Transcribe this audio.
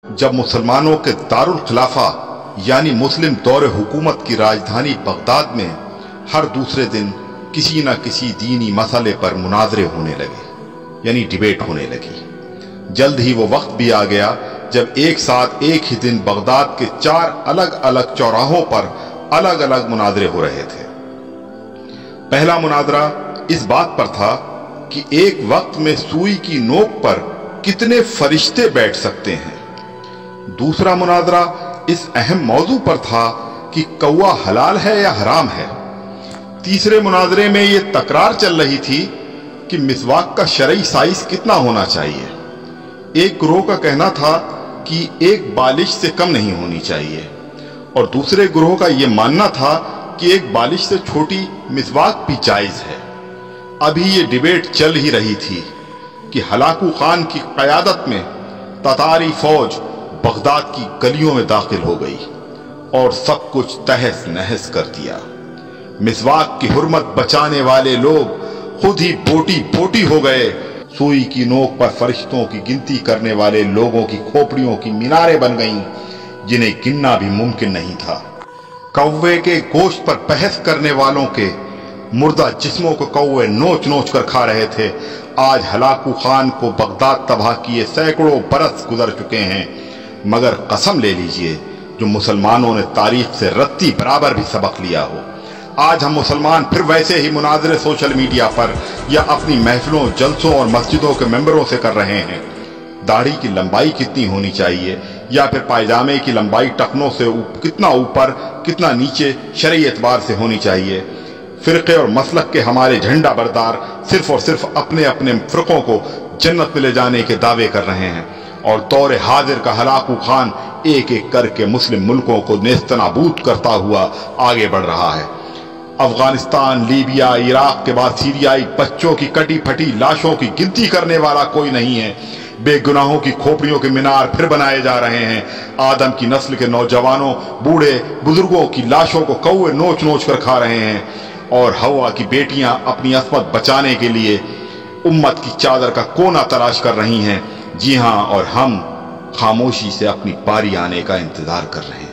जब मुसलमानों के दारुल खिलाफा यानी मुस्लिम दौर हुकूमत की राजधानी बगदाद में हर दूसरे दिन किसी न किसी दीनी मसले पर मुनाजरे होने लगे यानी डिबेट होने लगी। जल्द ही वो वक्त भी आ गया जब एक साथ एक ही दिन बगदाद के 4 अलग अलग चौराहों पर अलग अलग मुनाजरे हो रहे थे। पहला मुनाजरा इस बात पर था कि एक वक्त में सुई की नोक पर कितने फरिश्ते बैठ सकते हैं। दूसरा मुनाजरा इस अहम मौजू पर था कि कौवा हलाल है या हराम है। तीसरे मुनाजरे में यह तकरार चल रही थी कि मिसवाक का शरई साइज कितना होना चाहिए। एक ग्रोह का कहना था कि एक बालिश से कम नहीं होनी चाहिए और दूसरे ग्रोह का यह मानना था कि एक बालिश से छोटी मिसवाक भी जायज है। अभी ये डिबेट चल ही रही थी कि हलाकू खान की क़यादत में ततारी फौज बगदाद की गलियों में दाखिल हो गई और सब कुछ तहस नहस कर दिया। मिसवाक की हुर्मत बचाने वाले लोग खुद ही बोटी बोटी हो गए। सुई की नोक पर फरिश्तों की गिनती करने वाले लोगों की खोपड़ियों की मीनारें बन गईं जिन्हें गिनना भी मुमकिन नहीं था। कौवे के गोश्त पर बहस करने वालों के मुर्दा जिस्मों को कौवे नोच नोच कर खा रहे थे। आज हलाकू खान को बगदाद तबाह किए सैकड़ों बरस गुजर चुके हैं, मगर कसम ले लीजिए जो मुसलमानों ने तारीख से रत्ती बराबर भी सबक लिया हो। आज हम मुसलमान फिर वैसे ही मुनाजरे सोशल मीडिया पर या अपनी महफिलों, जलसों और मस्जिदों के मेंबरों से कर रहे हैं। दाढ़ी की लंबाई कितनी होनी चाहिए या फिर पायजामे की लंबाई टखनों से कितना ऊपर कितना नीचे शरई एतबार से होनी चाहिए। फिरके और मसलक के हमारे झंडा बरदार सिर्फ और सिर्फ अपने अपने फिरकों को जन्नत में ले जाने के दावे कर रहे हैं और दौर हाजिर का हलाकू खान एक एक करके मुस्लिम मुल्कों को नेस्तनाबूद करता हुआ आगे बढ़ रहा है। अफगानिस्तान, लीबिया, इराक के बाद सीरियाई बच्चों की कटी फटी लाशों की गिनती करने वाला कोई नहीं है। बेगुनाहों की खोपड़ियों के मीनार फिर बनाए जा रहे हैं। आदम की नस्ल के नौजवानों, बूढ़े बुजुर्गों की लाशों को कौवे नोच नोच कर खा रहे हैं और हवा की बेटियां अपनी अस्मत बचाने के लिए उम्मत की चादर का कोना तलाश कर रही हैं। जी हां, और हम खामोशी से अपनी बारी आने का इंतजार कर रहे हैं।